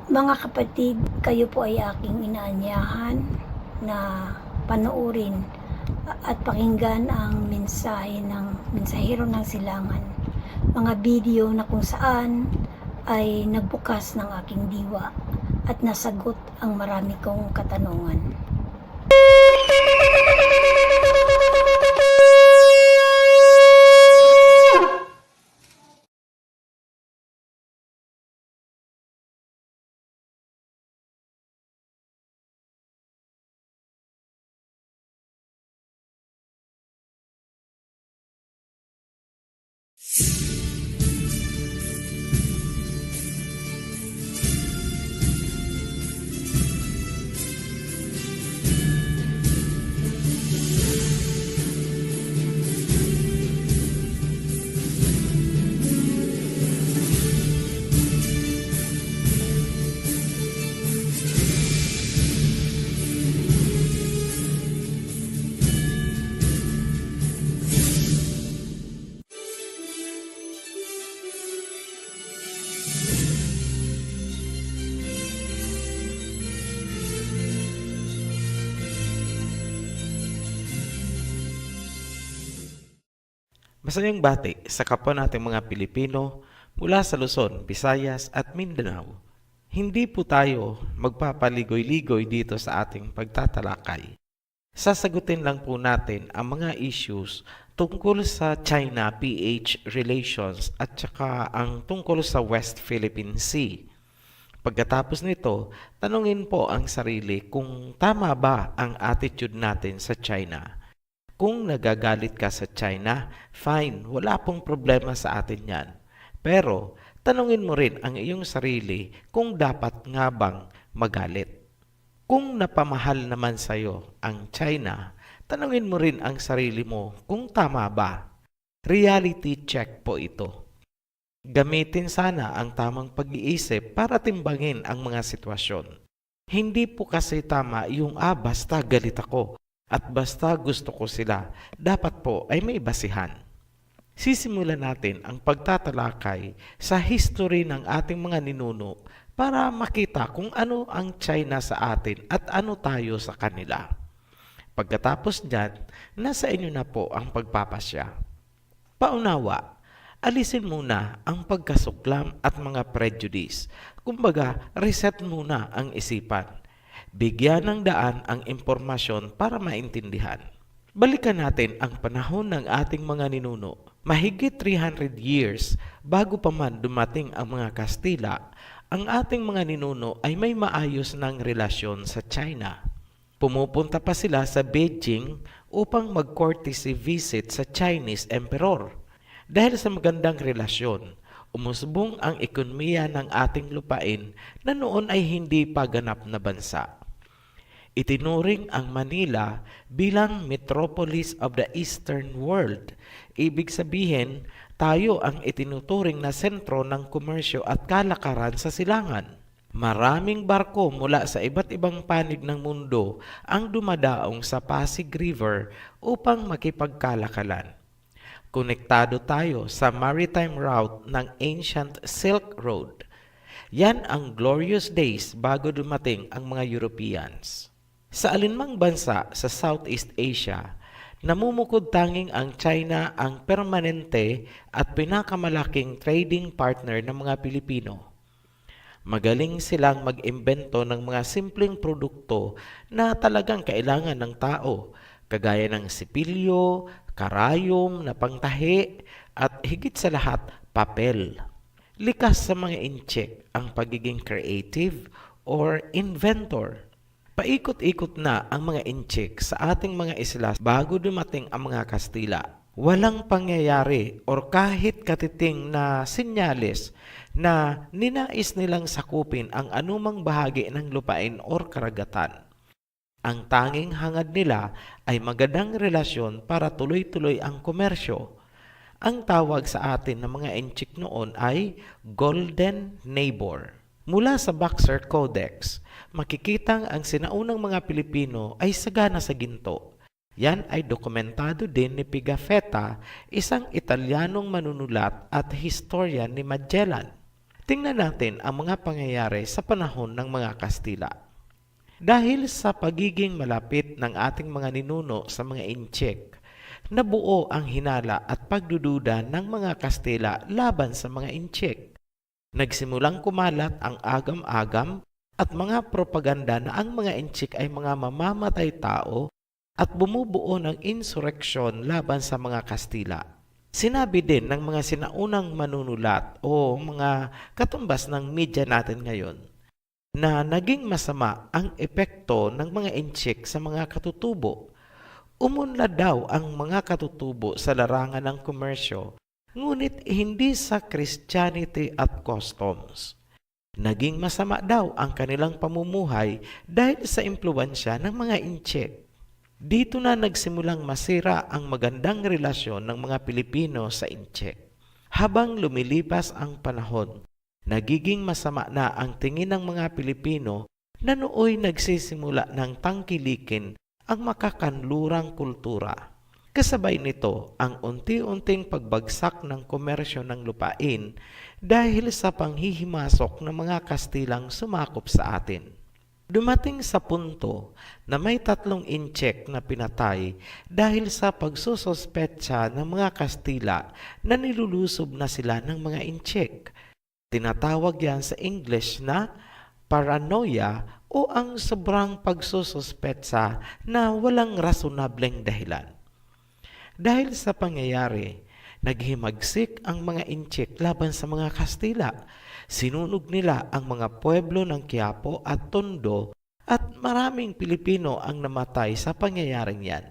Mga kapatid, kayo po ay aking inaanyahan na panoorin at pakinggan ang mensahe ng mensahero ng silangan. Mga video na kung saan ay nagbukas ng aking diwa at nasagot ang marami kong katanungan. Masayang bati sa kapwa nating mga Pilipino mula sa Luzon, Visayas at Mindanao. Hindi po tayo magpapaligoy-ligoy dito sa ating pagtatalakay. Sasagutin lang po natin ang mga issues tungkol sa China-PH relations at saka ang tungkol sa West Philippine Sea. Pagkatapos nito, tanungin po ang sarili kung tama ba ang attitude natin sa China. Kung nagagalit ka sa China, fine, wala pong problema sa atin yan. Pero, tanungin mo rin ang iyong sarili kung dapat nga bang magalit. Kung napamahal naman sa'yo ang China, tanungin mo rin ang sarili mo kung tama ba. Reality check po ito. Gamitin sana ang tamang pag-iisip para timbangin ang mga sitwasyon. Hindi po kasi tama yung basta galit ako. At basta gusto ko sila, dapat po ay may basihan. Sisimulan natin ang pagtatalakay sa history ng ating mga ninuno para makita kung ano ang China sa atin at ano tayo sa kanila. Pagkatapos niyan, nasa inyo na po ang pagpapasya. Paunawa, alisin muna ang pagkasuklam at mga prejudice. Kumbaga, reset muna ang isipan. Bigyan ng daan ang impormasyon para maintindihan. Balikan natin ang panahon ng ating mga ninuno. Mahigit 300 years bago pa man dumating ang mga Kastila, ang ating mga ninuno ay may maayos ng relasyon sa China. Pumupunta pa sila sa Beijing upang mag-courtesy visit sa Chinese Emperor. Dahil sa magandang relasyon, umusbong ang ekonomiya ng ating lupain na noon ay hindi pa ganap na bansa. Itinuring ang Manila bilang metropolis of the Eastern World. Ibig sabihin, tayo ang itinuturing na sentro ng komersyo at kalakaran sa silangan. Maraming barko mula sa iba't ibang panig ng mundo ang dumadaong sa Pasig River upang makipagkalakalan. Konektado tayo sa maritime route ng ancient Silk Road. Yan ang glorious days bago dumating ang mga Europeans. Sa alinmang bansa sa Southeast Asia, namumukod tanging ang China ang permanente at pinakamalaking trading partner ng mga Pilipino. Magaling silang mag-imbento ng mga simpleng produkto na talagang kailangan ng tao, kagaya ng sipilyo, karayom na pangtahi, at higit sa lahat, papel. Likas sa mga incheck ang pagiging creative or inventor. Paikot-ikot na ang mga incheck sa ating mga isla bago dumating ang mga Kastila. Walang pangyayari or kahit katiting na senyales na ninais nilang sakupin ang anumang bahagi ng lupain or karagatan. Ang tanging hangad nila ay magandang relasyon para tuloy-tuloy ang komersyo. Ang tawag sa atin ng mga incheck noon ay Golden Neighbor. Mula sa Boxer Codex, makikitang ang sinaunang mga Pilipino ay sagana sa ginto. Yan ay dokumentado din ni Pigafetta, isang Italianong manunulat at historian ni Magellan. Tingnan natin ang mga pangyayari sa panahon ng mga Kastila. Dahil sa pagiging malapit ng ating mga ninuno sa mga Intsik, nabuo ang hinala at pagdududa ng mga Kastila laban sa mga Intsik. Nagsimulang kumalat ang agam-agam at mga propaganda na ang mga Intsik ay mga mamamatay tao at bumubuo ng insureksyon laban sa mga Kastila. Sinabi din ng mga sinaunang manunulat o mga katumbas ng media natin ngayon na naging masama ang epekto ng mga Intsik sa mga katutubo. Umunlad daw ang mga katutubo sa larangan ng komersyo, ngunit hindi sa Christianity at customs. Naging masama daw ang kanilang pamumuhay dahil sa impluwensya ng mga Intsik. Dito na nagsimulang masira ang magandang relasyon ng mga Pilipino sa Intsik. Habang lumilipas ang panahon, nagiging masama na ang tingin ng mga Pilipino na nooy nagsisimula ng tangkilikin ang makakanlurang kultura. Kasabay nito ang unti-unting pagbagsak ng komersyo ng lupain dahil sa panghihimasok ng mga Kastilang sumakop sa atin. Dumating sa punto na may 3 Intsik na pinatay dahil sa pagsususpetsa ng mga Kastila na nilulusob na sila ng mga Intsik. Tinatawag yan sa English na paranoia o ang sobrang pagsususpetsa na walang rasonableng dahilan. Dahil sa pangyayari, naghimagsik ang mga Intsik laban sa mga Kastila. Sinunog nila ang mga pueblo ng Quiapo at Tondo at maraming Pilipino ang namatay sa pangyayaring yan.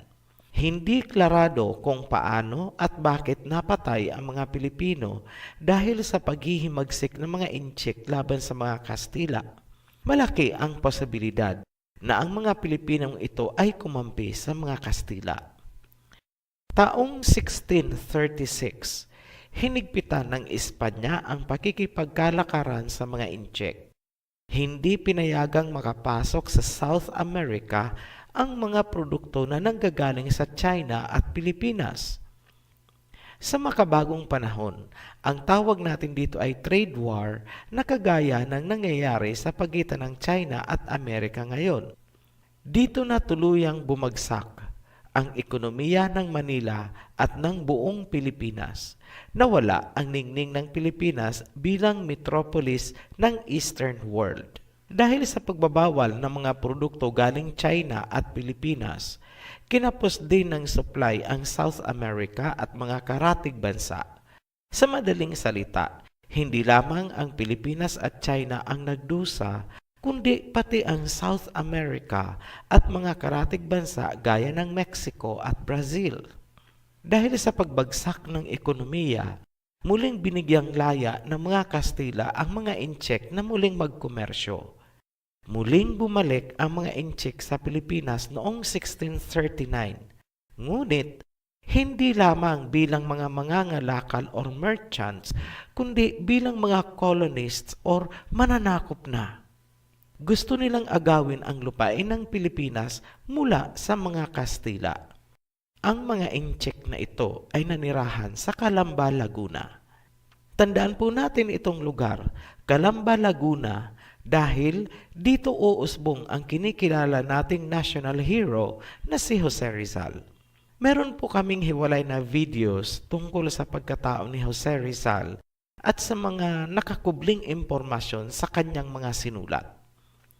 Hindi klarado kung paano at bakit napatay ang mga Pilipino dahil sa paghihimagsik ng mga Intsik laban sa mga Kastila. Malaki ang posibilidad na ang mga Pilipinong ito ay kumampi sa mga Kastila. Taong 1636, hinigpitan ng Espanya ang pakikipagkalakaran sa mga Intsik. Hindi pinayagang makapasok sa South America ang mga produkto na nanggagaling sa China at Pilipinas. Sa makabagong panahon, ang tawag natin dito ay trade war na kagaya ng nangyayari sa pagitan ng China at Amerika ngayon. Dito na tuluyang bumagsak ang ekonomiya ng Manila at ng buong Pilipinas. Nawala ang ningning ng Pilipinas bilang metropolis ng Eastern world. Dahil sa pagbabawal ng mga produkto galing China at Pilipinas, kinapos din ng supply ang South America at mga karatig bansa. Sa madaling salita, hindi lamang ang Pilipinas at China ang nagdusa, kundi pati ang South America at mga karatig bansa gaya ng Mexico at Brazil. Dahil sa pagbagsak ng ekonomiya, muling binigyang laya ng mga Kastila ang mga Intsik na muling magkomersyo. Muling bumalik ang mga Intsik sa Pilipinas noong 1639. Ngunit, hindi lamang bilang mga mangangalakal or merchants, kundi bilang mga colonists or mananakop na. Gusto nilang agawin ang lupain ng Pilipinas mula sa mga Kastila. Ang mga Intsik na ito ay nanirahan sa Calamba, Laguna. Tandaan po natin itong lugar, Calamba, Laguna, dahil dito uusbong ang kinikilala nating national hero na si Jose Rizal. Meron po kaming hiwalay na videos tungkol sa pagkatao ni Jose Rizal at sa mga nakakubling impormasyon sa kanyang mga sinulat.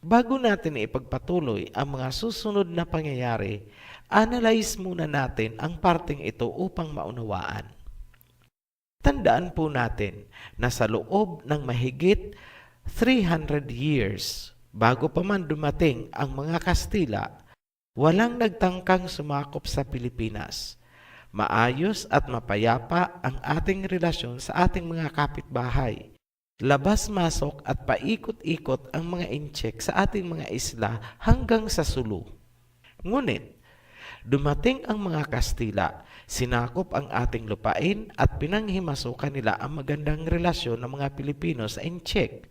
Bago natin ipagpatuloy ang mga susunod na pangyayari, analyze muna natin ang parteng ito upang maunawaan. Tandaan po natin na sa loob ng mahigit 300 years bago pa man dumating ang mga Kastila, walang nagtangkang sumakop sa Pilipinas. Maayos at mapayapa ang ating relasyon sa ating mga kapitbahay. Labas-masok at paikot-ikot ang mga Intsik sa ating mga isla hanggang sa Sulu. Ngunit, dumating ang mga Kastila, sinakop ang ating lupain at pinanghimasukan nila ang magandang relasyon ng mga Pilipino sa Intsik.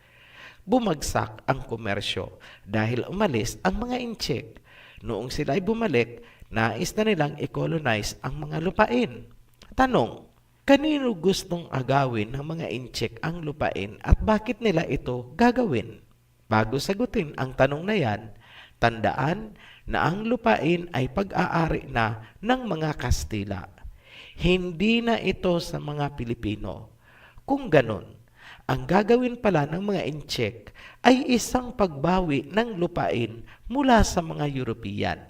Bumagsak ang komersyo dahil umalis ang mga Intsik. Noong sila ay bumalik, nais na nilang i-colonize ang mga lupain. Tanong, Kanino gustong agawin ng mga Intsik ang lupain at bakit nila ito gagawin? Bago sagutin ang tanong na yan, tandaan na ang lupain ay pag-aari na ng mga Kastila. Hindi na ito sa mga Pilipino. Kung ganon, ang gagawin pala ng mga Intsik ay isang pagbawi ng lupain mula sa mga European.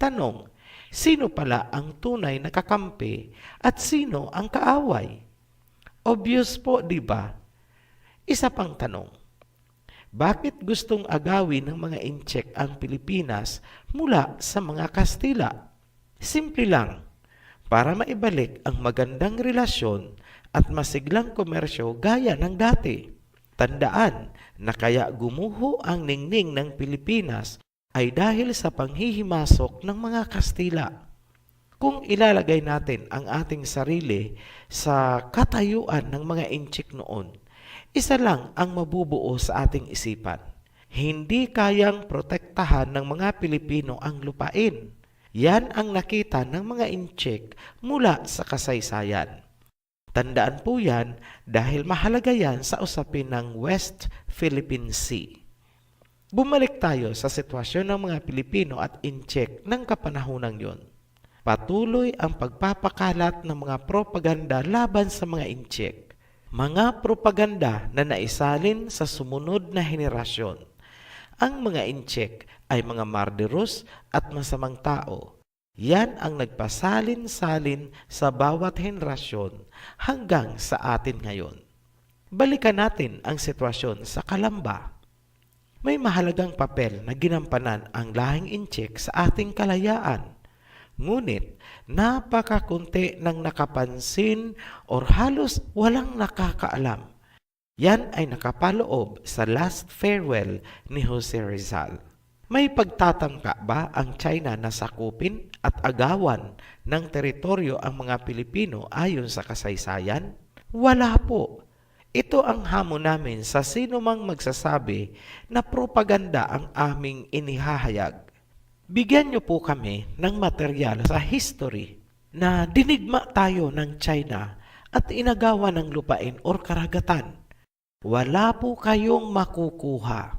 Tanong, sino pala ang tunay na kakampi at sino ang kaaway? Obvious po, di ba? Isa pang tanong, bakit gustong agawin ng mga Intsik ang Pilipinas mula sa mga Kastila? Simple lang, para maibalik ang magandang relasyon at masiglang komersyo gaya ng dati. Tandaan na kaya gumuho ang ningning ng Pilipinas ay dahil sa panghihimasok ng mga Kastila. Kung ilalagay natin ang ating sarili sa katayuan ng mga Intsik noon, isa lang ang mabubuo sa ating isipan. Hindi kayang protektahan ng mga Pilipino ang lupain. Yan ang nakita ng mga Intsik mula sa kasaysayan. Tandaan po yan dahil mahalaga yan sa usapin ng West Philippine Sea. Bumalik tayo sa sitwasyon ng mga Pilipino at Intsik ng kapanahunang yon. Patuloy ang pagpapakalat ng mga propaganda laban sa mga Intsik. Mga propaganda na naisalin sa sumunod na henerasyon. Ang mga Intsik ay mga marderos at masamang tao. Yan ang nagpasalin-salin sa bawat henerasyon hanggang sa atin ngayon. Balikan natin ang sitwasyon sa Calamba. May mahalagang papel na ginampanan ang lahing Intsik sa ating kalayaan. Ngunit, napakakunti ng nakapansin o halos walang nakakaalam. Yan ay nakapaloob sa last farewell ni Jose Rizal. May pagtatangka ba ang China na sakupin at agawan ng teritoryo ang mga Pilipino ayon sa kasaysayan? Wala po. Ito ang hamon namin sa sino mang magsasabi na propaganda ang aming inihahayag. Bigyan niyo po kami ng material sa history na dinigma tayo ng China at inagawa ng lupain o karagatan. Wala po kayong makukuha.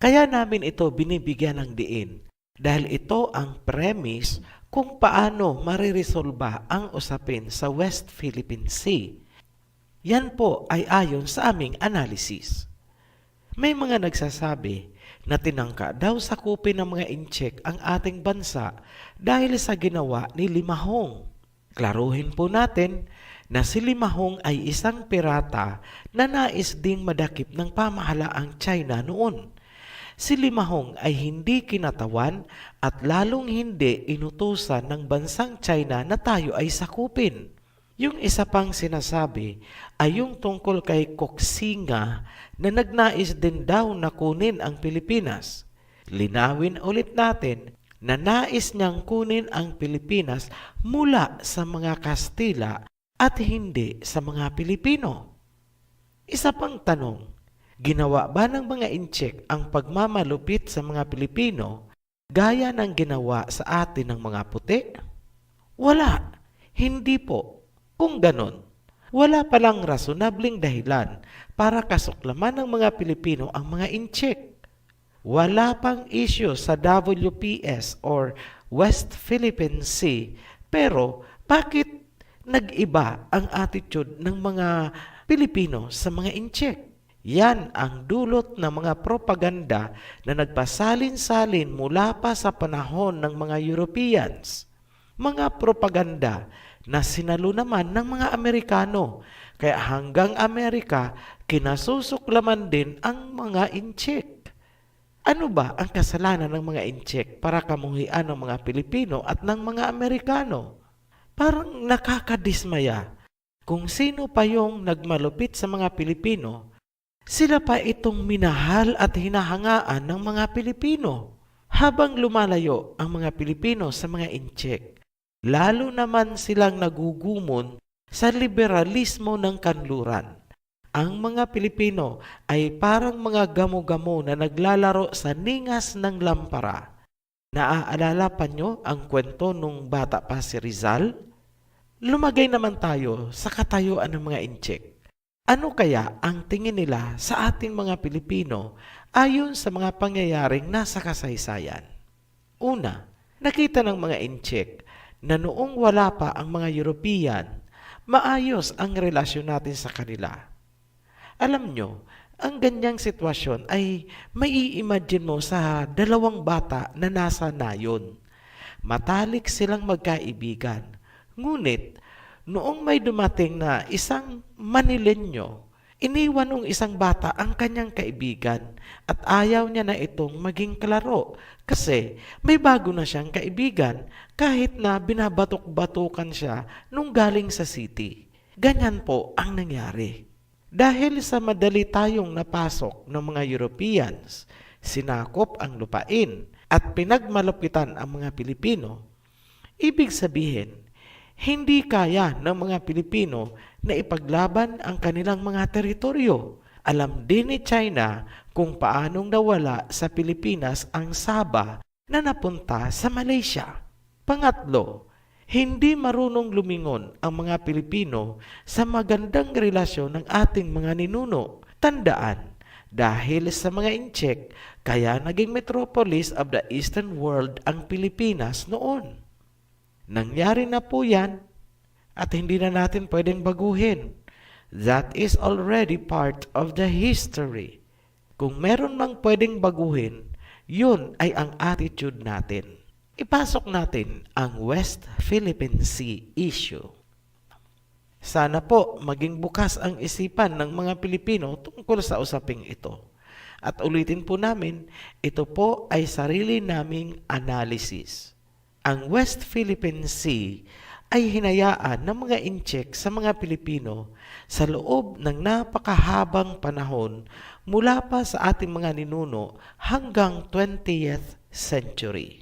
Kaya namin ito binibigyan ng diin dahil ito ang premise kung paano mariresolba ang usapin sa West Philippine Sea. Yan po ay ayon sa aming analysis. May mga nagsasabi na tinangka daw sakupin ng mga Intsik ang ating bansa dahil sa ginawa ni Limahong. Klaruhin po natin na si Limahong ay isang pirata na nais ding madakip ng pamahalaang China noon. Si Limahong ay hindi kinatawan at lalong hindi inutusan ng bansang China na tayo ay sakupin. Yung isa pang sinasabi ay yung tungkol kay Koxinga na nagnais din daw na kunin ang Pilipinas. Linawin ulit natin na nais niyang kunin ang Pilipinas mula sa mga Kastila at hindi sa mga Pilipino. Isa pang tanong, ginawa ba ng mga Intsik ang pagmamalupit sa mga Pilipino gaya ng ginawa sa atin ng mga puti? Wala, hindi po. Kung ganon, wala palang rasonableng dahilan para kasuklaman ng mga Pilipino ang mga Intsik. Wala pang issue sa WPS or West Philippine Sea, pero bakit nag-iba ang attitude ng mga Pilipino sa mga Intsik? Yan ang dulot ng mga propaganda na nagpasalin-salin mula pa sa panahon ng mga Europeans. Mga propaganda na sinalo naman ng mga Amerikano. Kaya hanggang Amerika, kinasusuklaman din ang mga Intsik. Ano ba ang kasalanan ng mga Intsik para kamuhian ng mga Pilipino at ng mga Amerikano? Parang nakakadismaya. Kung sino pa yung nagmalupit sa mga Pilipino, sila pa itong minahal at hinahangaan ng mga Pilipino. Habang lumalayo ang mga Pilipino sa mga Intsik, lalo naman silang nagugumon sa liberalismo ng kanluran. Ang mga Pilipino ay parang mga gamo-gamo na naglalaro sa ningas ng lampara. Naaalala pa nyo ang kwento nung bata pa si Rizal? Lumagay naman tayo sa katayuan ng mga inchik. Ano kaya ang tingin nila sa ating mga Pilipino ayon sa mga pangyayaring nasa kasaysayan? Una, nakita ng mga inchik na noong wala pa ang mga European, maayos ang relasyon natin sa kanila. Alam nyo, ang ganyang sitwasyon ay mai-imagine mo sa dalawang bata na nasa nayon. Matalik silang magkaibigan. Ngunit, noong may dumating na isang Manilenyo, iniwan ng isang bata ang kanyang kaibigan at ayaw niya na itong maging kalaro kasi may bago na siyang kaibigan kahit na binabatok-batukan siya nung galing sa city. Ganyan po ang nangyari. Dahil sa madali tayong napasok ng mga Europeans, sinakop ang lupain at pinagmalupitan ang mga Pilipino, ibig sabihin, hindi kaya ng mga Pilipino na ipaglaban ang kanilang mga teritoryo. Alam din ni China kung paanong nawala sa Pilipinas ang Sabah na napunta sa Malaysia. Pangatlo, hindi marunong lumingon ang mga Pilipino sa magandang relasyon ng ating mga ninuno. Tandaan, dahil sa mga inchik, kaya naging metropolis of the Eastern world ang Pilipinas noon. Nangyari na po yan at hindi na natin pwedeng baguhin. That is already part of the history. Kung meron mang pwedeng baguhin, yun ay ang attitude natin. Ipasok natin ang West Philippine Sea issue. Sana po maging bukas ang isipan ng mga Pilipino tungkol sa usaping ito. At ulitin po namin, ito po ay sarili naming analysis. Ang West Philippine Sea ay hinayaan ng mga inchik sa mga Pilipino sa loob ng napakahabang panahon mula pa sa ating mga ninuno hanggang 20th century.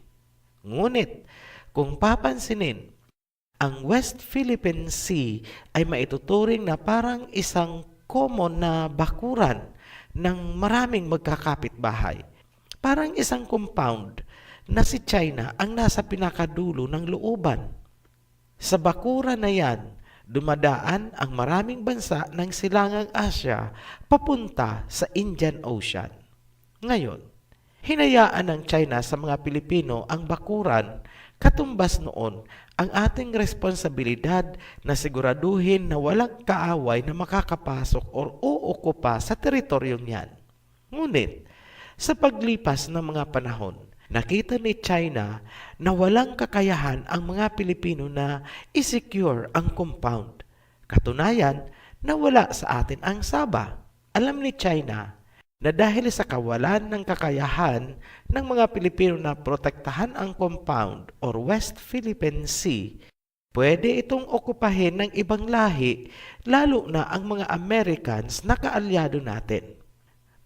Ngunit, kung papansinin, ang West Philippine Sea ay maituturing na parang isang common na bakuran ng maraming magkakapitbahay. Parang isang compound na si China ang nasa pinakadulo ng looban. Sa bakuran na yan, dumadaan ang maraming bansa ng Silangang Asya papunta sa Indian Ocean. Ngayon, hinayaan ng China sa mga Pilipino ang bakuran, katumbas noon ang ating responsibilidad na siguraduhin na walang kaaway na makakapasok o uukupa sa teritoryong yan. Ngunit, sa paglipas ng mga panahon, nakita ni China na walang kakayahan ang mga Pilipino na i-secure ang compound. Katunayan, nawala sa atin ang Sabah. Alam ni China na dahil sa kawalan ng kakayahan ng mga Pilipino na protektahan ang compound or West Philippine Sea, pwede itong okupahin ng ibang lahi, lalo na ang mga Americans na kaalyado natin.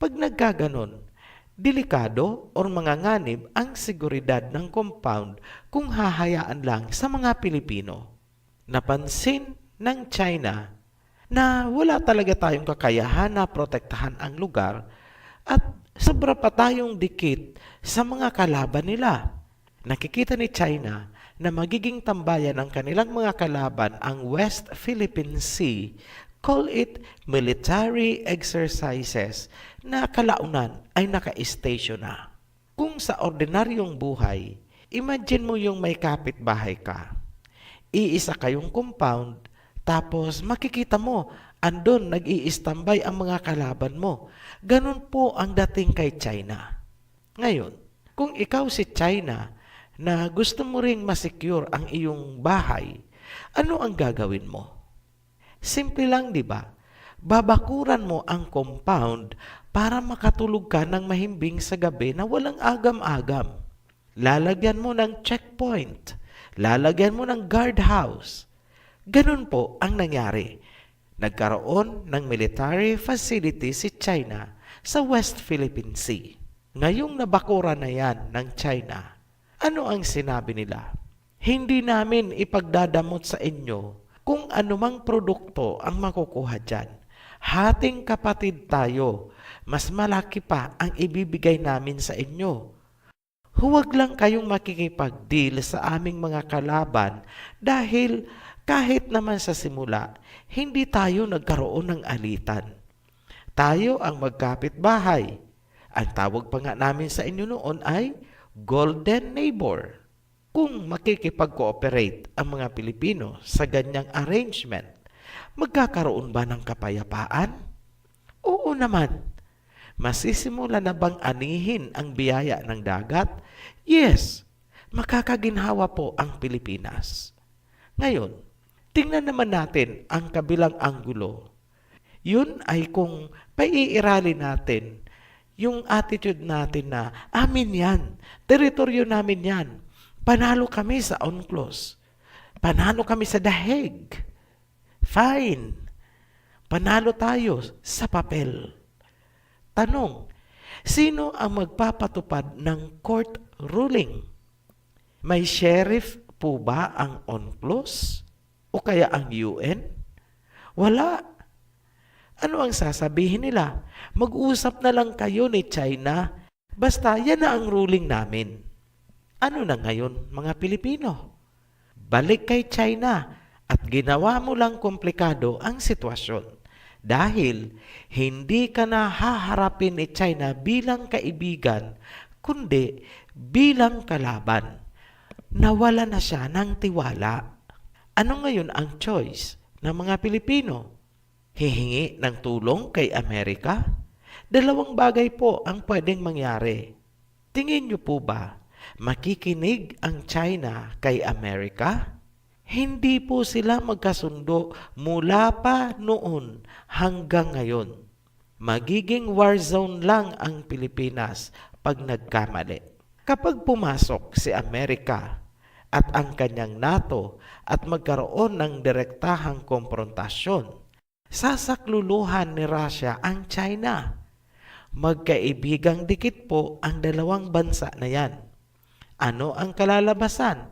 Pag nagkaganon, delikado o manganganib ang seguridad ng compound kung hahayaan lang sa mga Pilipino. Napansin ng China na wala talaga tayong kakayahan na protektahan ang lugar at sobra pa tayong dikit sa mga kalaban nila. Nakikita ni China na magiging tambayan ng kanilang mga kalaban ang West Philippine Sea, call it military exercises na kalaunan ay naka-station na. Kung sa ordinaryong buhay, imagine mo yung may kapitbahay ka. Iisa kayong compound, tapos makikita mo, andon nag-i-standby ang mga kalaban mo. Ganun po ang dating kay China. Ngayon, kung ikaw si China na gusto mo ring masecure ang iyong bahay, ano ang gagawin mo? Simple lang, di ba? Babakuran mo ang compound para makatulog ka ng mahimbing sa gabi na walang agam-agam. Lalagyan mo ng checkpoint. Lalagyan mo ng guardhouse. Ganun po ang nangyari. Nagkaroon ng military facility si China sa West Philippine Sea. Ngayong nabakura na yan ng China, ano ang sinabi nila? Hindi namin ipagdadamot sa inyo kung anumang produkto ang makukuha dyan. Hating kapatid tayo, mas malaki pa ang ibibigay namin sa inyo. Huwag lang kayong makikipag-deal sa aming mga kalaban dahil Kahit naman sa simula, hindi tayo nagkaroon ng alitan. Tayo ang magkapitbahay. Ang tawag pa nga namin sa inyo noon ay golden neighbor. Kung makikipag-cooperate ang mga Pilipino sa ganyang arrangement, magkakaroon ba ng kapayapaan? Oo naman. Masisimula na bang anihin ang biyaya ng dagat? Yes, makakaginhawa po ang Pilipinas. Ngayon, tingnan naman natin ang kabilang anggulo. Yun ay kung paiirali natin yung attitude natin na amin yan, teritoryo namin yan, panalo kami sa UNCLOS, panalo kami sa The Hague, fine, panalo tayo sa papel. Tanong, sino ang magpapatupad ng court ruling? May sheriff po ba ang UNCLOS? O kaya ang UN? Wala. Ano ang sasabihin nila? Mag-usap na lang kayo ni China, basta yan na ang ruling namin. Ano na ngayon mga Pilipino? Balik kay China at ginawa mo lang komplikado ang sitwasyon. Dahil hindi ka na haharapin ni China bilang kaibigan, kundi bilang kalaban. Nawala na siya ng tiwala. Ano ngayon ang choice ng mga Pilipino? Hihingi ng tulong kay Amerika? Dalawang bagay po ang pwedeng mangyari. Tingin niyo po ba, makikinig ang China kay Amerika? Hindi po sila magkasundo mula pa noon hanggang ngayon. Magiging war zone lang ang Pilipinas pag nagkamali. Kapag pumasok si Amerika at ang kanyang NATO at magkaroon ng direktahang komprontasyon, sasakluluhan ni Russia ang China. Magkaibigang dikit po ang dalawang bansa na yan. Ano ang kalalabasan?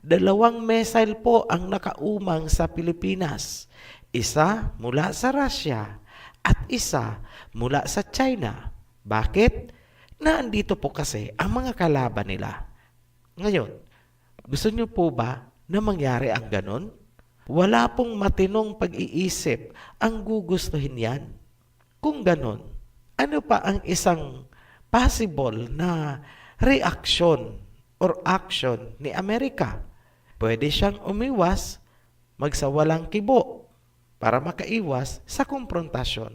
2 missile po ang nakaumang sa Pilipinas. Isa mula sa Russia at isa mula sa China. Bakit? Naandito po kasi ang mga kalaban nila. Ngayon, gusto niyo po ba na mangyari ang ganon? Wala pong matinong pag-iisip ang gugustuhin yan. Kung ganon, ano pa ang isang possible na reaction or action ni Amerika? Pwede siyang umiwas, magsawalang kibo para makaiwas sa komprontasyon.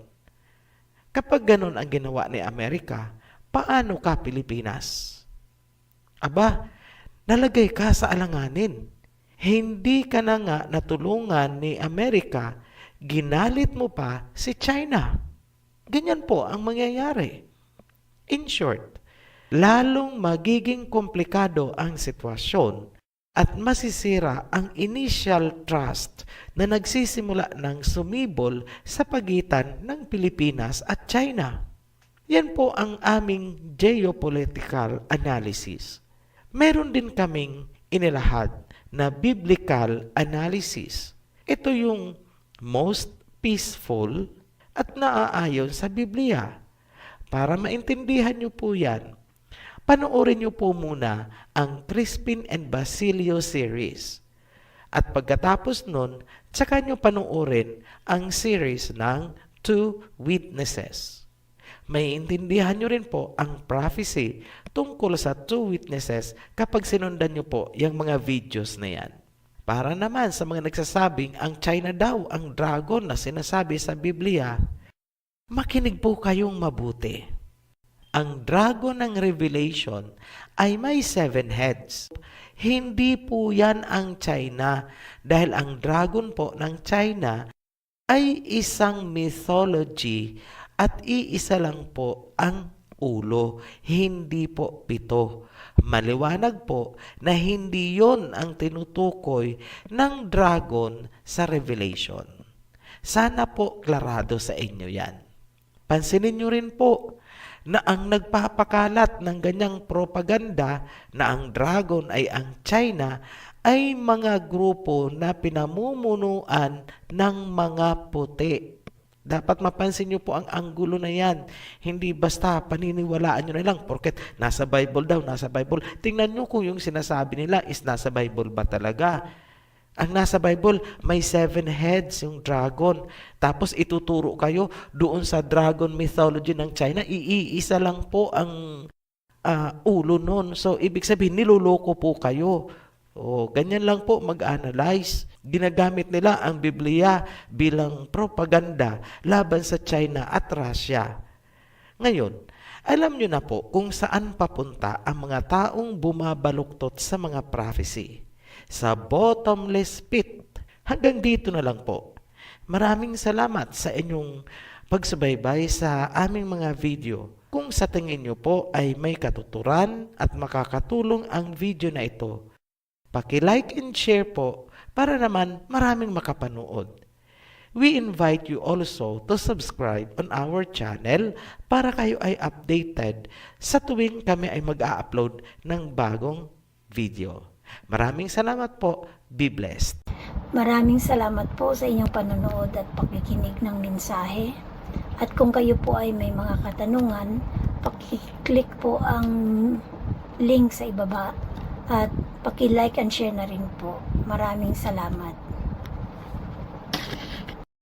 Kapag ganon ang ginawa ni Amerika, paano ka Pilipinas? Aba, nalagay ka sa alanganin. Hindi ka na nga natulungan ni Amerika, ginalit mo pa si China. Ganyan po ang mangyayari. In short, lalong magiging komplikado ang sitwasyon at masisira ang initial trust na nagsisimula ng sumibol sa pagitan ng Pilipinas at China. Yan po ang aming geopolitical analysis. Meron din kaming inilahad na biblical analysis. Ito yung most peaceful at naaayon sa Biblia. Para maintindihan nyo po yan, panoorin nyo po muna ang Crispin and Basilio series. At pagkatapos nun, tsaka nyo panoorin ang series ng Two Witnesses. May intindihan nyo rin po ang prophecy tungkol sa two witnesses kapag sinundan nyo po yung mga videos na yan. Para naman sa mga nagsasabing ang China daw ang dragon na sinasabi sa Biblia, makinig po kayong mabuti. Ang dragon ng Revelation ay may 7 heads. Hindi po yan ang China dahil ang dragon po ng China ay isang mythology at iisa lang po ang ulo, hindi po 7. Maliwanag po na hindi yon ang tinutukoy ng dragon sa Revelation. Sana po klarado sa inyo yan. Pansinin nyo rin po na ang nagpapakalat ng ganyang propaganda na ang dragon ay ang China ay mga grupo na pinamumunuan ng mga puti. Dapat mapansin nyo po ang anggulo na yan. Hindi basta paniniwalaan nyo na lang porket nasa Bible daw, nasa Bible. Tingnan nyo kung yung sinasabi nila is nasa Bible ba talaga. Ang nasa Bible, may 7 heads yung dragon. Tapos ituturo kayo doon sa dragon mythology ng China, iisa lang po ang ulo nun. So, ibig sabihin, niloloko po kayo. O, ganyan lang po mag-analyze. Ginagamit nila ang Biblia bilang propaganda laban sa China at Russia. Ngayon, alam nyo na po kung saan papunta ang mga taong bumabaluktot sa mga prophecy. Sa bottomless pit. Hanggang dito na lang po. Maraming salamat sa inyong pagsubaybay sa aming mga video. Kung sa tingin nyo po ay may katuturan at makakatulong ang video na ito, paki-like and share po para naman maraming makapanood. We invite you also to subscribe on our channel para kayo ay updated sa tuwing kami ay mag-a-upload ng bagong video. Maraming salamat po. Be blessed. Maraming salamat po sa inyong panonood at pakikinig ng mensahe. At kung kayo po ay may mga katanungan, paki-click po ang link sa ibaba at paki-like and share na rin po. Maraming salamat.